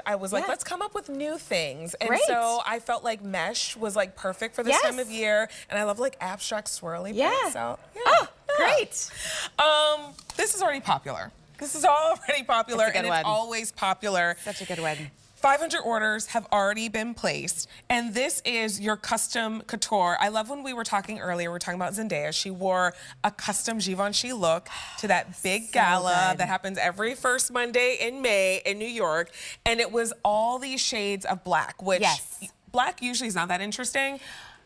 I was like, let's come up with new things. And Great. so I felt like mesh was like perfect for this time of year. And I love like abstract swirly prints. So, Great. This is already popular. This is already popular, and it's always popular. Such a good one. 500 orders have already been placed, and this is your custom couture. I love when we were talking earlier, we were talking about Zendaya. She wore a custom Givenchy look to that big gala that happens every first Monday in May in New York, and it was all these shades of black, which black usually is not that interesting.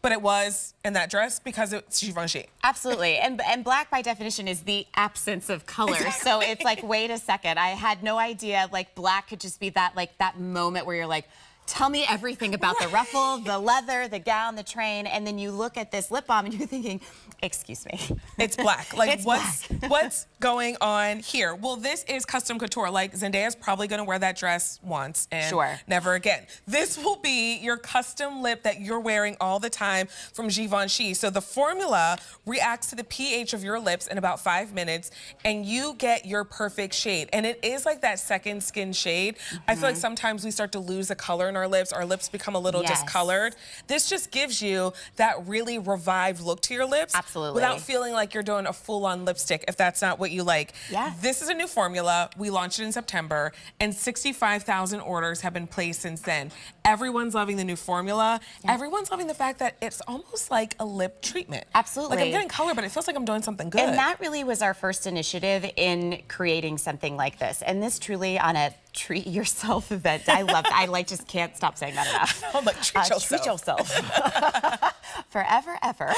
But it was in that dress because it's Givenchy. Absolutely. And black, by definition, is the absence of color. Exactly. So it's like, wait a second. I had no idea, like, black could just be that, like, that moment where you're like, tell me everything about the ruffle, the leather, the gown, the train, and then you look at this lip balm and you're thinking, excuse me. It's black. Like, what's going on here? Well, this is custom couture. Like, Zendaya's probably going to wear that dress once and never again. This will be your custom lip that you're wearing all the time from Givenchy. So the formula reacts to the pH of your lips in about 5 minutes, and you get your perfect shade. And it is like that second skin shade. I feel like sometimes we start to lose the color in our lips become a little discolored. This just gives you that really revived look to your lips. Absolutely. Without feeling like you're doing a full-on lipstick if that's not what you like. Yeah. This is a new formula. We launched it in September, and 65,000 orders have been placed since then. Everyone's loving the new formula. Everyone's loving the fact that it's almost like a lip treatment. Absolutely. Like, I'm getting color, but it feels like I'm doing something good. And that really was our first initiative in creating something like this. And this truly, on a treat yourself event. I love it. I like just can't stop saying that enough. I'm like, treat yourself. Treat yourself. Forever, ever.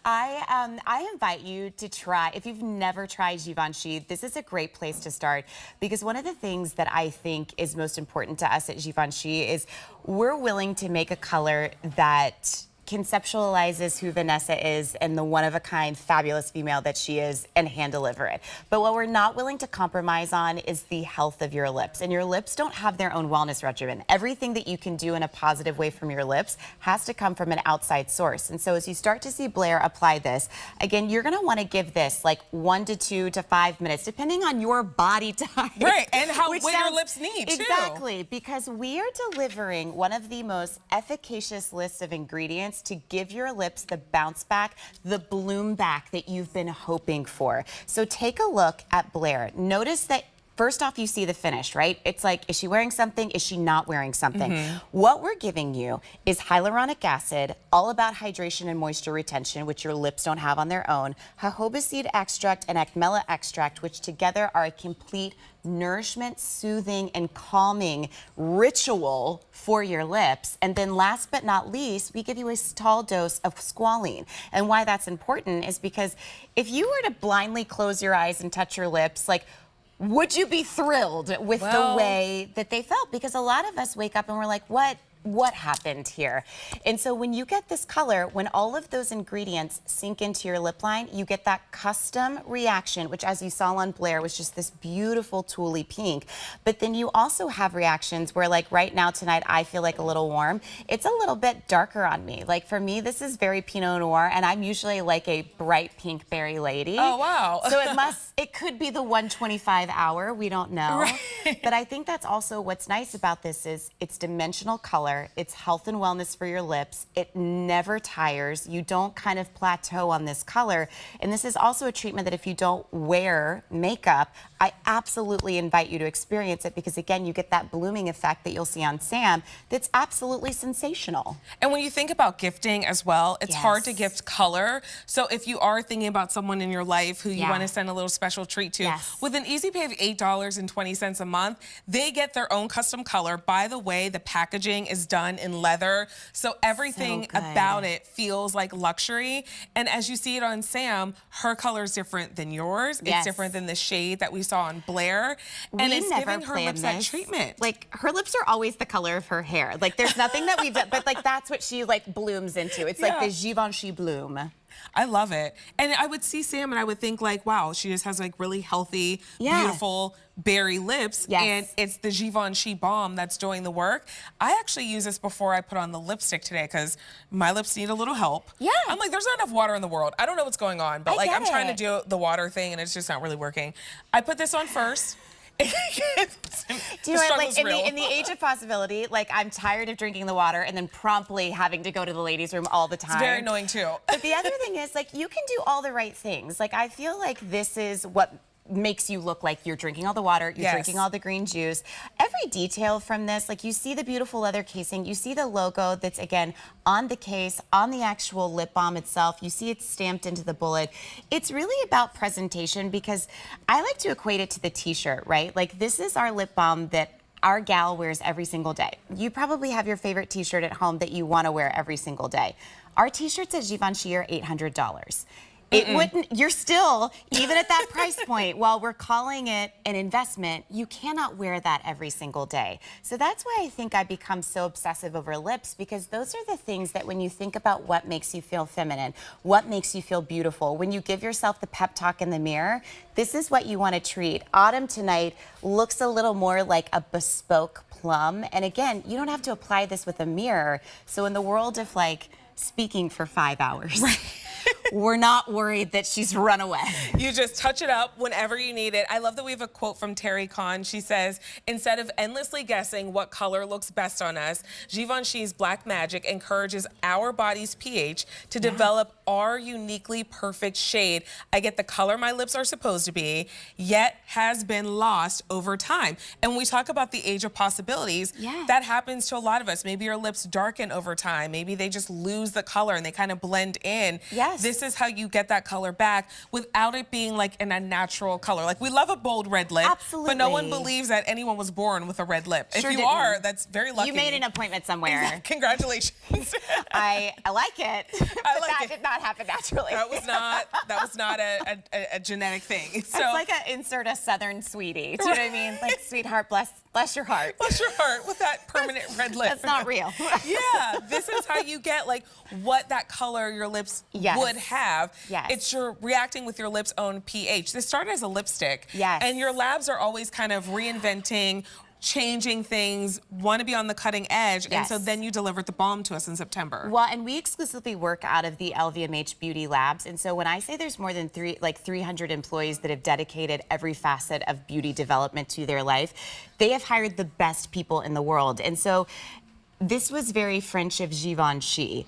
I invite you to try, if you've never tried Givenchy, this is a great place to start, because one of the things that I think is most important to us at Givenchy is we're willing to make a color that conceptualizes who Vanessa is and the one-of-a-kind fabulous female that she is, and hand deliver it. But what we're not willing to compromise on is the health of your lips. And your lips don't have their own wellness regimen. Everything that you can do in a positive way from your lips has to come from an outside source. And so as you start to see Blair apply this, again, you're gonna wanna give this like 1 to 2 to 5 minutes, depending on your body type. Right, and what your lips need, too. Exactly, because we are delivering one of the most efficacious lists of ingredients to give your lips the bounce back, the bloom back that you've been hoping for. So take a look at Blair. Notice that first off, you see the finish, right? It's like, is she wearing something? Is she not wearing something? What we're giving you is hyaluronic acid, all about hydration and moisture retention, which your lips don't have on their own, jojoba seed extract and acmella extract, which together are a complete nourishment, soothing, and calming ritual for your lips. And then last but not least, we give you a tall dose of squalene. And why that's important is because if you were to blindly close your eyes and touch your lips, like, would you be thrilled with the way that they felt? Because a lot of us wake up and we're like, what happened here? And so when you get this color, when all of those ingredients sink into your lip line, you get that custom reaction, which as you saw on Blair was just this beautiful tule pink. But then you also have reactions where, like right now tonight, I feel like a little warm. It's a little bit darker on me. Like for me, this is very Pinot Noir, and I'm usually like a bright pink berry lady. Oh, wow. So it could be the 125 hour, we don't know. Right. But I think that's also what's nice about this is it's dimensional color. It's health and wellness for your lips. It never tires. You don't kind of plateau on this color. And this is also a treatment that if you don't wear makeup, I absolutely invite you to experience it, because again, you get that blooming effect that you'll see on Sam that's absolutely sensational. And when you think about gifting as well, it's hard to gift color. So if you are thinking about someone in your life who you want to send a little special treat to, with an easy pay of $8.20 a month, they get their own custom color. By the way, the packaging is done in leather, so everything about it feels like luxury. And as you see it on Sam, her color is different than yours. It's different than the shade that we saw on Blair. And it's giving her lips that treatment. Like, her lips are always the color of her hair. Like, there's nothing that we've done, but like that's what she like blooms into. It's like the Givenchy bloom. I love it. And I would see Sam and I would think like, wow, she just has like really healthy, beautiful berry lips. And it's the Givenchy Balm that's doing the work. I actually use this before I put on the lipstick today because my lips need a little help. I'm like, there's not enough water in the world. I don't know what's going on, but like I'm trying to do the water thing and it's just not really working. I put this on first. Do you know what, like in the age of possibility, like I'm tired of drinking the water and then promptly having to go to the ladies' room all the time. It's very annoying too. But the other thing is, like, you can do all the right things. Like, I feel like this is what makes you look like you're drinking all the water, you're drinking all the green juice. Every detail from this, like you see the beautiful leather casing, you see the logo that's again on the case, on the actual lip balm itself, you see it's stamped into the bullet. It's really about presentation because I like to equate it to the t-shirt, right? Like this is our lip balm that our gal wears every single day. You probably have your favorite t-shirt at home that you want to wear every single day. Our t-shirts at Givenchy are $800. It wouldn't, you're still, even at that price point, while we're calling it an investment, you cannot wear that every single day. So that's why I think I become so obsessive over lips, because those are the things that when you think about what makes you feel feminine, what makes you feel beautiful, when you give yourself the pep talk in the mirror, this is what you want to treat. Autumn tonight looks a little more like a bespoke plum. And again, you don't have to apply this with a mirror. So in the world of like speaking for 5 hours. Right. We're not worried that she's run away. You just touch it up whenever you need it. I love that we have a quote from Terry Kahn. She says, instead of endlessly guessing what color looks best on us, Givenchy's Black Magic encourages our body's pH to develop our uniquely perfect shade. I get the color my lips are supposed to be, yet has been lost over time. And when we talk about the age of possibilities, that happens to a lot of us. Maybe your lips darken over time. Maybe they just lose the color and they kind of blend in. This is how you get that color back without it being like in a natural color. Like we love a bold red lip, but no one believes that anyone was born with a red lip. If you are, that's very lucky. You made an appointment somewhere. Congratulations. I like it. That did not happen naturally. That was not a genetic thing. So it's like insert a Southern sweetie. Do you know what I mean? Like, sweetheart, bless your heart. Bless your heart with that permanent red lip. That's not real. Yeah, this is how you get like what that color your lips would have. It's you're reacting with your lips' own pH. This started as a lipstick. And your labs are always kind of reinventing, changing things, want to be on the cutting edge, and so then you delivered the balm to us in September. Well, and we exclusively work out of the LVMH Beauty Labs, and so when I say there's more than 300 employees that have dedicated every facet of beauty development to their life, they have hired the best people in the world. And so this was very French of Givenchy.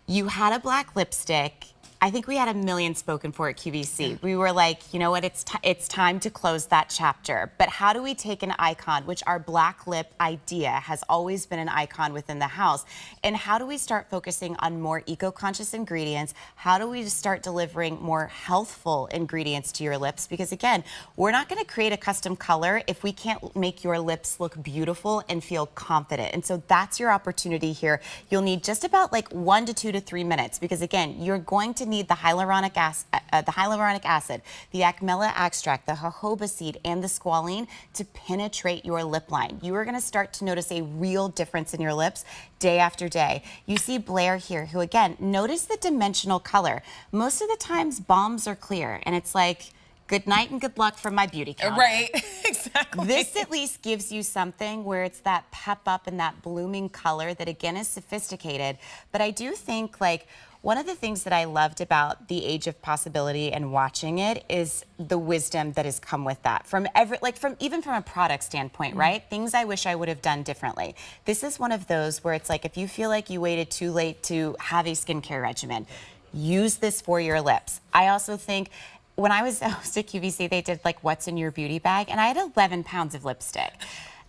You had a black lipstick. I think we had 1 million spoken for at QVC. We were like, you know what, it's time to close that chapter. But how do we take an icon, which our black lip idea has always been an icon within the house, and how do we start focusing on more eco-conscious ingredients? How do we start delivering more healthful ingredients to your lips? Because again, we're not gonna create a custom color if we can't make your lips look beautiful and feel confident. And so that's your opportunity here. You'll need just about like 1 to 2 to 3 minutes, because again, you're going to need the hyaluronic acid, the acmella extract, the jojoba seed, and the squalene to penetrate your lip line. You are going to start to notice a real difference in your lips day after day. You see Blair here, who again, notice the dimensional color. Most of the times, balms are clear, and it's like, good night and good luck from my beauty counter. Right, exactly. This at least gives you something where it's that pep up and that blooming color that again is sophisticated. But I do think like one of the things that I loved about the age of possibility and watching it is the wisdom that has come with that. From even from a product standpoint, right? Things I wish I would have done differently. This is one of those where it's like if you feel like you waited too late to have a skincare regimen, use this for your lips. I also think when I was at QVC, they did like what's in your beauty bag, and I had 11 pounds of lipstick.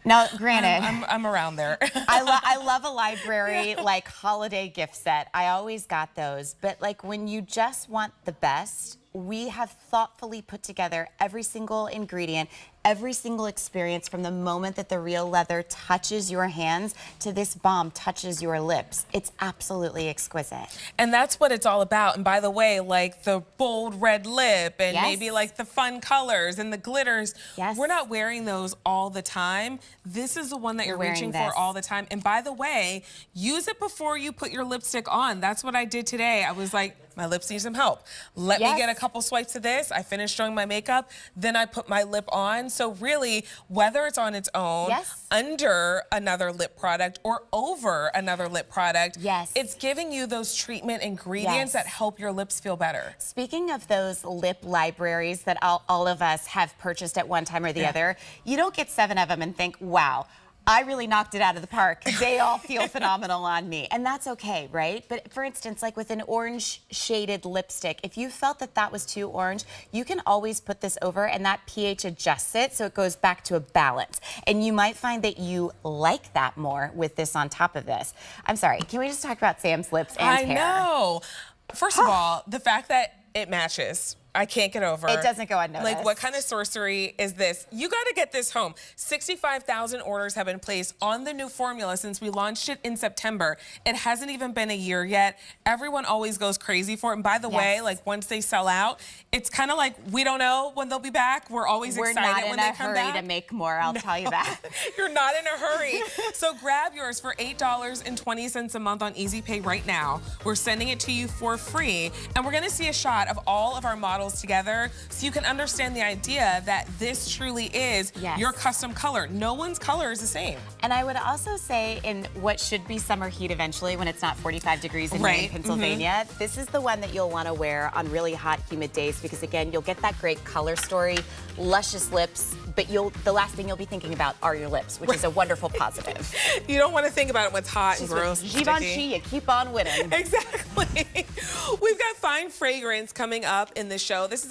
Now, granted, I'm around there. I love a library like holiday gift set. I always got those, but like when you just want the best, we have thoughtfully put together every single ingredient, every single experience from the moment that the real leather touches your hands to this balm touches your lips. It's absolutely exquisite. And that's what it's all about. And by the way, like the bold red lip and maybe like the fun colors and the glitters, we're not wearing those all the time. This is the one that you're reaching for all the time. And by the way, use it before you put your lipstick on. That's what I did today. I was like, my lips need some help. Let me get a couple swipes of this. I finish doing my makeup, then I put my lip on. So really, whether it's on its own, under another lip product, or over another lip product, it's giving you those treatment ingredients that help your lips feel better. Speaking of those lip libraries that all of us have purchased at one time or the other, you don't get 7 of them and think, wow, I really knocked it out of the park. They all feel phenomenal on me. And that's okay, right? But for instance, like with an orange shaded lipstick, if you felt that that was too orange, you can always put this over and that pH adjusts it so it goes back to a balance. And you might find that you like that more with this on top of this. I'm sorry, can we just talk about Sam's lips and hair? I know. First of all, the fact that it matches. I can't get over. It doesn't go unnoticed. Like, what kind of sorcery is this? You got to get this home. 65,000 orders have been placed on the new formula since we launched it in September. It hasn't even been a year yet. Everyone always goes crazy for it. And by the way, like, once they sell out, it's kind of like we don't know when they'll be back. We're always excited when they come back. We're not in a hurry to make more, I'll tell you that. You're not in a hurry. So grab yours for $8.20 a month on Easy Pay right now. We're sending it to you for free. And we're going to see a shot of all of our models together so you can understand the idea that this truly is your custom color. No one's color is the same. And I would also say in what should be summer heat eventually when it's not 45 degrees in Pennsylvania, this is the one that you'll want to wear on really hot, humid days because again, you'll get that great color story, luscious lips, but the last thing you'll be thinking about are your lips, which is a wonderful positive. You don't want to think about it when it's hot and gross. Givenchy, you keep on winning. Exactly. We've got fine fragrance coming up in the show. This is